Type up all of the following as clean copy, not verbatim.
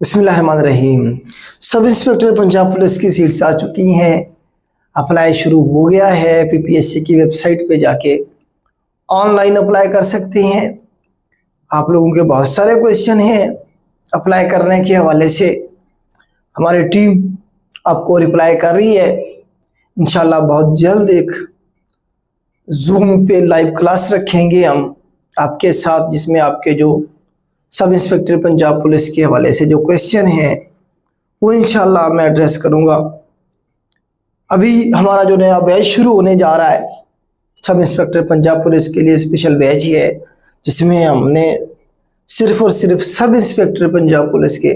बिस्मिल्लाहिर्रहमानिर्रहीम। Sub inspector Punjab police की seats आ चुकी हैं। अप्लाई शुरू हो गया है। पीपीएससी की वेबसाइट पे जाके ऑनलाइन अप्लाई कर सकते हैं। आप लोगों के बहुत सारे क्वेश्चन हैं अप्लाई करने के हवाले से। हमारी टीम आपको रिप्लाई कर रही है। इंशाल्लाह बहुत जल्द एक जूम पे लाइव क्लास रखेंगे हम आपके साथ, जिसमें आपके जो सब इंस्पेक्टर पंजाब पुलिस के हवाले से जो क्वेश्चन हैं वो इंशाल्लाह मैं एड्रेस करूंगा। अभी हमारा जो नया बैच शुरू होने जा रहा है सब इंस्पेक्टर पंजाब पुलिस के लिए स्पेशल बैच है, जिसमें हमने सिर्फ और सिर्फ सब इंस्पेक्टर पंजाब पुलिस के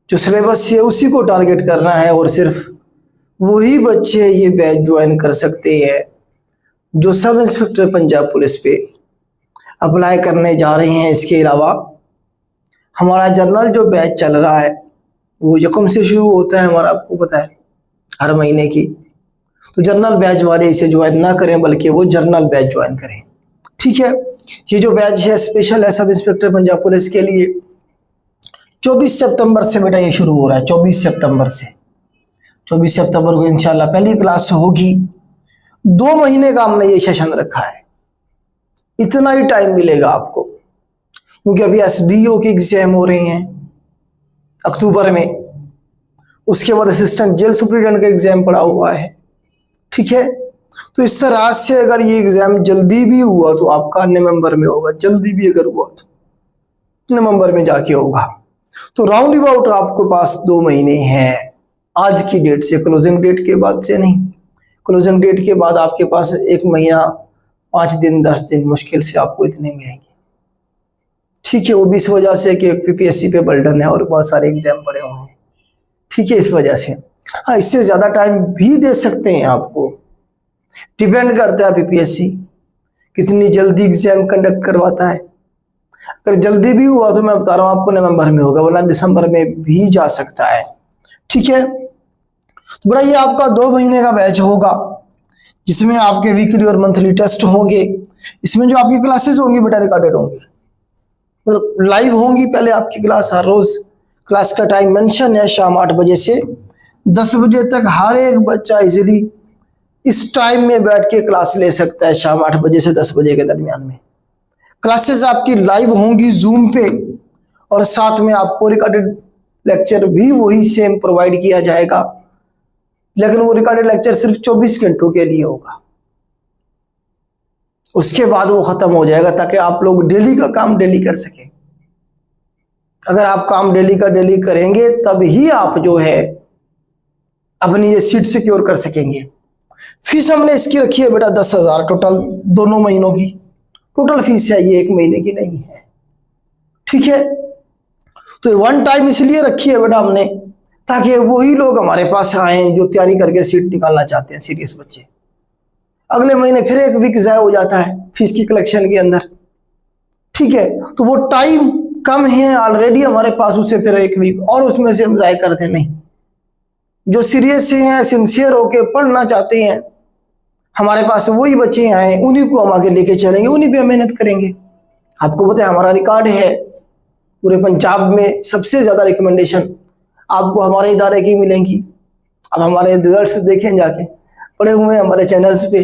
जो सिलेबस है उसी को टारगेट करना है और सिर्फ वही बच्चे ये बैच ज्वाइन कर सकते हैं जो सब इंस्पेक्टर पंजाब पुलिस पे अप्लाई करने जा रहे हैं। इसके अलावा हमारा जनरल जो बैच चल रहा है वो यकम से शुरू होता है हमारा, आपको पता है, हर महीने की। तो जनरल बैच वाले इसे ज्वाइन ना करें बल्कि वो जनरल बैच ज्वाइन करें, ठीक है। ये जो बैच है स्पेशल है सब इंस्पेक्टर पंजाब पुलिस के लिए। 24 सितंबर से बेटा ये शुरू हो रहा है। 24 सितंबर से 24 सितंबर को इंशाल्लाह पहली क्लास होगी। 2 महीने का हमने ये सेशन रखा है। इतना ही टाइम मिलेगा आपको, क्योंकि अभी एसडीओ के एग्जाम हो रहे हैं अक्टूबर में। उसके बाद असिस्टेंट जेल सुप्रिटेंडेंट का एग्जाम पड़ा हुआ है, ठीक है। तो इस तरह से अगर ये एग्जाम जल्दी भी हुआ तो आपका नवंबर में होगा, जल्दी भी अगर हुआ तो नवंबर में जाके होगा। तो राउंड अबाउट आपके पास 2 महीने हैं आज की डेट से, क्लोजिंग डेट के बाद से नहीं। क्लोजिंग डेट के बाद आपके पास 1 महीना 5 दिन 10 दिन मुश्किल से आपको इतने मिलेंगे, ठीक है। वो भी इस वजह से कि पीपीएससी पे बर्डन है और बहुत सारे एग्जाम पड़े हुए हैं, ठीक है, इस वजह से। हाँ, इससे ज़्यादा टाइम भी दे सकते हैं आपको, डिपेंड करता है पीपीएससी कितनी जल्दी एग्जाम कंडक्ट करवाता है। अगर जल्दी भी हुआ तो मैं बता रहा हूँ आपको नवंबर में होगा, वरना दिसंबर में भी जा सकता है, ठीक है। तो बड़ा ये आपका 2 महीने का बैच होगा, जिसमें आपके वीकली और मंथली टेस्ट होंगे। इसमें जो आपकी क्लासेस होंगी बेटा रिकॉर्डेड होंगी, मतलब लाइव होंगी। पहले आपकी क्लास हर रोज क्लास का टाइम मेंशन है, शाम 8 बजे से 10 बजे तक हर एक बच्चा इजीली इस टाइम में बैठ के क्लास ले सकता है। शाम 8 बजे से 10 बजे के दरमियान में क्लासेस आपकी लाइव होंगी जूम पे, और साथ में आपको रिकॉर्डेड लेक्चर भी वही सेम प्रोवाइड किया जाएगा, लेकिन वो रिकॉर्डेड लेक्चर सिर्फ 24 घंटों के लिए होगा। उसके बाद वो खत्म हो जाएगा, ताकि आप लोग डेली का काम डेली कर सकें। अगर आप काम डेली का डेली करेंगे तब ही आप जो है अपनी ये सीट सिक्योर कर सकेंगे। फीस हमने इसकी रखी है बेटा 10,000 टोटल, दोनों महीनों की टोटल फीस है, ये 1 महीने की नहीं है, ठीक है। तो 1 टाइम इसलिए रखी है बेटा हमने ताकि वही लोग हमारे पास आए जो तैयारी करके सीट निकालना चाहते हैं, सीरियस बच्चे। अगले महीने फिर 1 वीक ज़ाया हो जाता है फीस की कलेक्शन के अंदर, ठीक है। तो वो टाइम कम है ऑलरेडी हमारे पास, उससे फिर 1 वीक और उसमें से हम ज़ाया करते नहीं। जो सीरियस हैं, सिंसियर होके पढ़ना चाहते हैं, हमारे पास वही बच्चे आए, उन्हीं को हम आगे लेके चलेंगे, उन्हीं पे मेहनत करेंगे। आपको पता है हमारा रिकॉर्ड है पूरे पंजाब में सबसे ज़्यादा रिकमेंडेशन आपको हमारे इदारे की मिलेंगी। अब हमारे रिजल्ट्स देखें जाके, पड़े हुए हैं हमारे चैनल्स पे।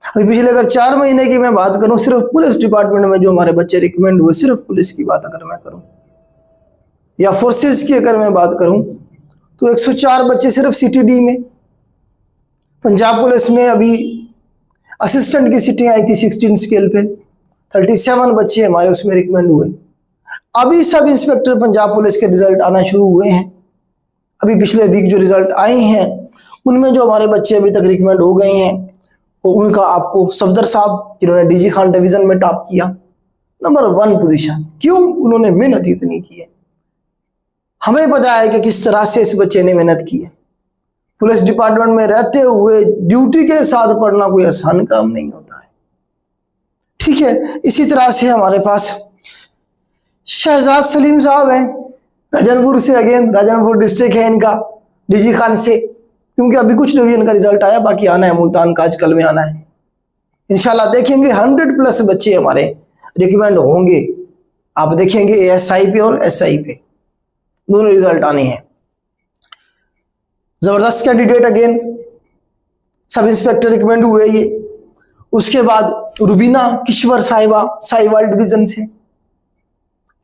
अभी पिछले अगर 4 महीने की मैं बात करूं, सिर्फ पुलिस डिपार्टमेंट में जो हमारे बच्चे रिकमेंड हुए, सिर्फ पुलिस की बात अगर मैं करूं या फोर्सेस की अगर मैं बात करूं, तो 104 बच्चे सिर्फ सीटीडी में। पंजाब पुलिस में अभी असिस्टेंट की सीटें आई थी 16 स्केल पे, 37 बच्चे हमारे उसमें रिकमेंड हुए। अभी सब इंस्पेक्टर पंजाब पुलिस के रिजल्ट आना शुरू हुए हैं। अभी पिछले वीक जो रिजल्ट आए हैं उनमें जो हमारे बच्चे अभी तक रिकमेंड हो गए हैं, वो उनका आपको सफदर साहब जिन्होंने डीजी खान डिवीजन में टॉप किया, नंबर 1 पोजीशन। क्यों? उन्होंने मेहनत इतनी की है। हमें पता है कि किस तरह से इस बच्चे ने मेहनत की है। पुलिस डिपार्टमेंट में रहते हुए ड्यूटी के साथ पढ़ना कोई आसान काम नहीं होता है, ठीक है। इसी तरह से हमारे पास शहजाद सलीम साहब हैं राजनपुर से, अगेन राजनपुर डिस्ट्रिक्ट है इनका, डीजी खान से, क्योंकि अभी कुछ डिवीजन का रिजल्ट आया, बाकी आना है मुल्तान का, आज कल में आना है इंशाल्लाह। देखेंगे 100+ बच्चे हमारे रिकमेंड होंगे, आप देखेंगे एएसआई पे और एसआई पे। दोनों रिजल्ट आने हैं। जबरदस्त candidate again sub inspector recommend हुए ये। उसके बाद रुबीना किश्वर साहिबा साहिवाल डिवीजन से।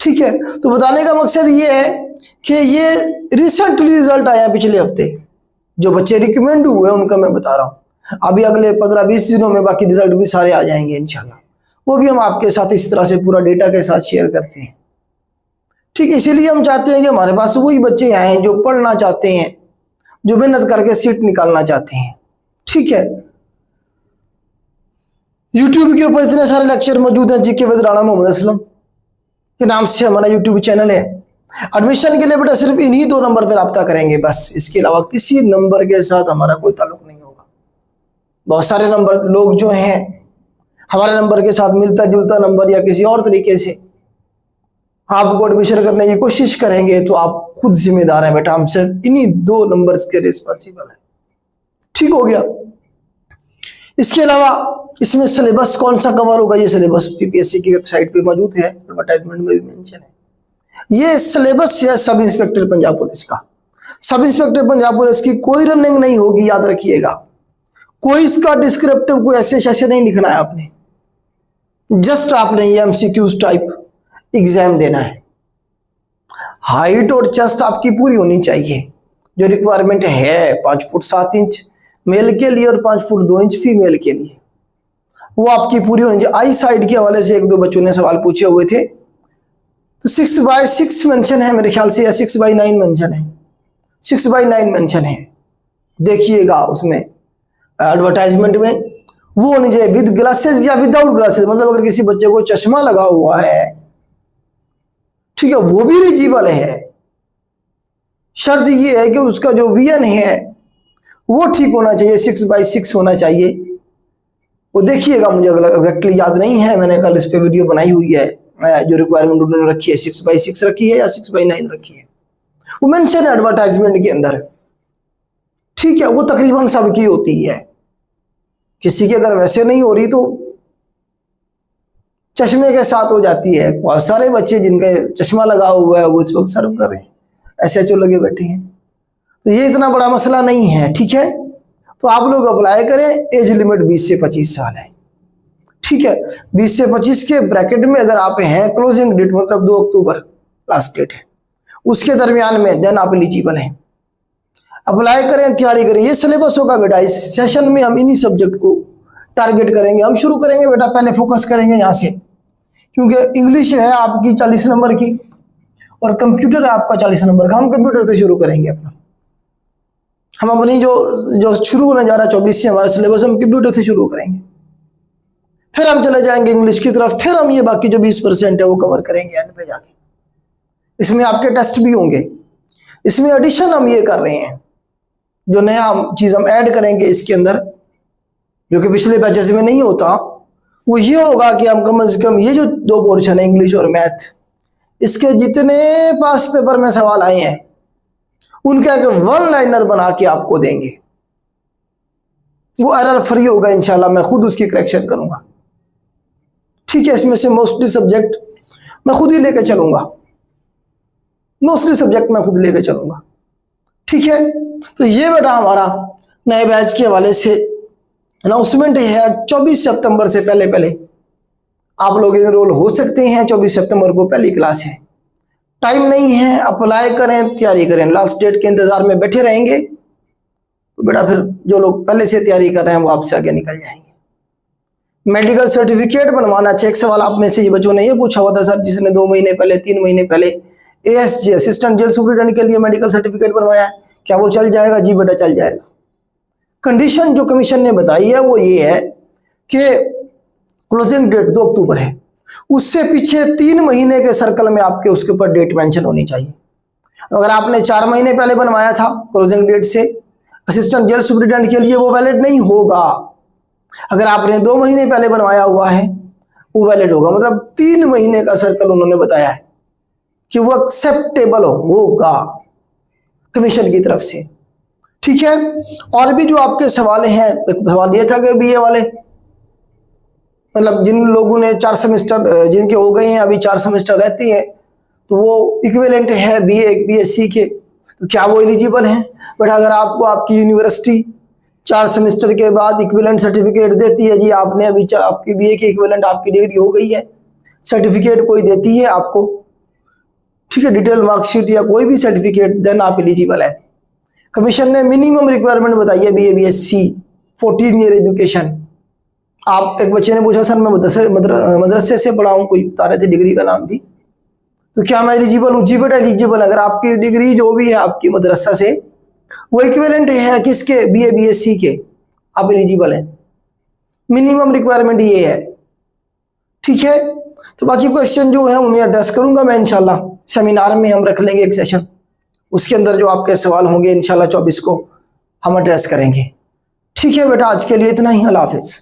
ठीक है, तो बताने का मकसद ये है कि ये रिसेंटली रिजल्ट आया पिछले हफ्ते। जो बच्चे रिकमेंड हुए उनका मैं बता रहा हूँ। अभी अगले 15-20 दिनों में बाकी रिजल्ट भी सारे आ जाएंगे इंशाल्लाह। वो भी हम आपके साथ इस तरह से पूरा डेटा के साथ शेयर करते हैं। ठीक है, इसीलिए हम चाहते हैं कि हमारे पास वही बच्चे आए जो पढ़ना चाहते हैं, जो मेहनत करके सीट निकालना चाहते हैं। ठीक है, यूट्यूब के ऊपर इतने सारे लेक्चर मौजूद हैं। जीके विद राणा मोहम्मद असलम के नाम से हमारा यूट्यूब चैनल है। एडमिशन के लिए बेटा सिर्फ इन्हीं 2 नंबर पर रब्ता करेंगे बस, इसके अलावा किसी नंबर के साथ हमारा कोई ताल्लुक नहीं होगा। बहुत सारे नंबर लोग जो हैं हमारे नंबर के साथ मिलता जुलता नंबर या किसी और तरीके से आपको एडमिशन करने की कोशिश करेंगे तो आप खुद जिम्मेदार हैं बेटा। हम सिर्फ इन्हीं 2 नंबर्स के रिस्पॉन्सिबल हैं। ठीक हो गया। इसके अलावा इसमें सिलेबस कौन सा कवर होगा, ये सिलेबस पीपीएससी की वेबसाइट पे मौजूद है, एडवर्टाइजमेंट में भी मेंशन है। ये सिलेबस है सब इंस्पेक्टर पंजाब पुलिस का। सब इंस्पेक्टर पंजाब पुलिस की कोई रनिंग नहीं होगी, याद रखिएगा। कोई इसका डिस्क्रिप्टिव कोई ऐसे नहीं लिखना है आपने, जस्ट आपने ये एमसीक्यूज टाइप एग्जाम देना है। हाइट और चेस्ट आपकी पूरी होनी चाहिए। जो रिक्वायरमेंट है 5 फुट 7 इंच मेल के लिए और 5 फुट 2 इंच फीमेल के लिए, वो आपकी पूरी होनी चाहिए। आई साइड के हवाले से 1-2 बच्चों ने सवाल पूछे हुए थे, तो 6x6 मेंशन है मेरे ख्याल से, या 6x9 मेंशन है। 6x9 मेंशन है, देखिएगा उसमें एडवर्टाइजमेंट में। वो होनी चाहिए विद ग्लासेस या विदाउट ग्लासेस, मतलब अगर किसी बच्चे को चश्मा लगा हुआ है, ठीक है, वो भी एलिजिबल है। शर्त ये है कि उसका जो विजन है वो ठीक होना चाहिए, 6x6 होना चाहिए। वो देखिएगा, मुझे एग्जैक्टली याद नहीं है, मैंने कल इस पे वीडियो बनाई हुई है। जो रिक्वायरमेंट उन्होंने रखी है 6x6 रखी है या 6x9 रखी है, वो मेंशन है एडवर्टाइजमेंट के अंदर। ठीक है, वो तकरीबन सबकी होती है। किसी की अगर वैसे नहीं हो रही तो चश्मे के साथ हो जाती है। बहुत सारे बच्चे जिनके चश्मा लगा हुआ है वो इस वक्त सर्व कर रहे हैं, एसएचओ लगे बैठे हैं। तो ये इतना बड़ा मसला नहीं है। ठीक है, तो आप लोग अप्लाई करें। एज लिमिट 20 से 25 साल है। ठीक है, 20 से 25 के ब्रैकेट में अगर आप हैं, क्लोजिंग डेट मतलब 2 अक्टूबर लास्ट डेट है, उसके दरमियान में देन आप एलिजिबल हैं। अप्लाई करें, तैयारी करें। ये सिलेबस होगा बेटा। इस सेशन में हम इन्हीं सब्जेक्ट को टारगेट करेंगे। हम शुरू करेंगे बेटा, पहले फोकस करेंगे यहाँ से, क्योंकि इंग्लिश है आपकी 40 नंबर की और कंप्यूटर है आपका 40 नंबर का। हम कंप्यूटर से शुरू करेंगे अपना। हम अपनी जो शुरू होने जा रहा है 24 से हमारा सिलेबस, हम कंप्यूटर से शुरू करेंगे। फिर हम चले जाएंगे इंग्लिश की तरफ। फिर हम ये बाकी जो 20% है वो कवर करेंगे एंड पे जाके। इसमें आपके टेस्ट भी होंगे। इसमें एडिशन हम ये कर रहे हैं, जो नया चीज हम ऐड करेंगे इसके अंदर, जो कि पिछले बैचेस में नहीं होता, वो ये होगा कि हम कम से कम ये जो 2 पोर्शन है इंग्लिश और मैथ, इसके जितने पास पेपर में सवाल आए हैं उनका एक 1 लाइनर बना के आपको देंगे। वो एरर फ्री होगा इंशाल्लाह, मैं खुद उसकी करेक्शन करूंगा। ठीक है, इसमें से मोस्टली सब्जेक्ट मैं खुद ही लेके चलूंगा। मोस्टली सब्जेक्ट मैं खुद लेके चलूंगा। ठीक है, तो ये बेटा हमारा नए बैच के हवाले से अनाउंसमेंट है। 24 सितंबर से पहले आप लोग इनरोल हो सकते हैं। 24 सितंबर को पहली क्लास है। टाइम नहीं है, अप्लाई करें, तैयारी करें। लास्ट डेट के इंतजार में बैठे रहेंगे तो बेटा फिर जो लोग पहले से तैयारी कर रहे हैं वो आपसे आगे निकल जाएंगे। मेडिकल सर्टिफिकेट बनवाना। चेक सवाल आप में से ये बच्चों ने ये पूछा हुआ था सर, जिसने 2 महीने पहले 3 महीने पहले एएसजे असिस्टेंट जेल सुपरिटेंडेंट के लिए मेडिकल सर्टिफिकेट बनवाया है, क्या वो चल जाएगा? जी बेटा चल जाएगा। कंडीशन जो कमीशन ने बताई है वो ये है कि क्लोजिंग डेट 2 अक्टूबर है, उससे पीछे 3 महीने के सर्कल में आपके उसके ऊपर डेट मेंशन होनी चाहिए। अगर आपने 4 महीने पहले बनवाया था क्लोजिंग डेट से असिस्टेंट जेल सुपरिटेंडेंट के लिए, वो वैलिड नहीं होगा। अगर आपने 2 महीने पहले बनवाया हुआ है वो वैलिड होगा। मतलब 3 महीने का सर्कल उन्होंने बताया है कि वो एक्सेप्टेबल होगा कमीशन की तरफ से। ठीक है, और भी जो आपके सवाल हैं, एक सवाल ये था कि बीए वाले, मतलब जिन लोगों ने 4 सेमेस्टर जिनके हो गए हैं, अभी 4 सेमेस्टर रहती है, तो वो इक्विवेलेंट है बीए बीएससी के, तो क्या वो एलिजिबल हैं? बट अगर आपको आपकी यूनिवर्सिटी 4 सेमेस्टर के बाद इक्विवेलेंट सर्टिफिकेट देती है, जी आपने अभी आपकी बीए की इक्विवेलेंट आपकी डिग्री हो गई है, सर्टिफिकेट कोई देती है आपको, ठीक है, डिटेल मार्कशीट या कोई भी सर्टिफिकेट, देन आप एलिजिबल है। कमीशन ने मिनिमम रिक्वायरमेंट बताई है बीए बीएससी 14 ईयर एजुकेशन। आप, एक बच्चे ने पूछा सर मैं मदरसे से पढ़ा हूँ, कोई बता रहे थे डिग्री का नाम भी, तो क्या मैं एलिजिबल हूँ? जी बेटा एलिजिबल। अगर आपकी डिग्री जो भी है आपकी मदरसा से वो इक्विवेलेंट है किसके, बीए बीएससी के, आप एलिजिबल हैं। मिनिमम रिक्वायरमेंट ये है, ठीक है। तो बाकी क्वेश्चन जो है उन्हें एड्रेस करूंगा मैं इंशाल्लाह, सेमिनार में हम रख लेंगे एक सेशन, उसके अंदर जो आपके सवाल होंगे इंशाल्लाह 24 को हम एड्रेस करेंगे। ठीक है बेटा, आज के लिए इतना ही, अल्लाह हाफिज।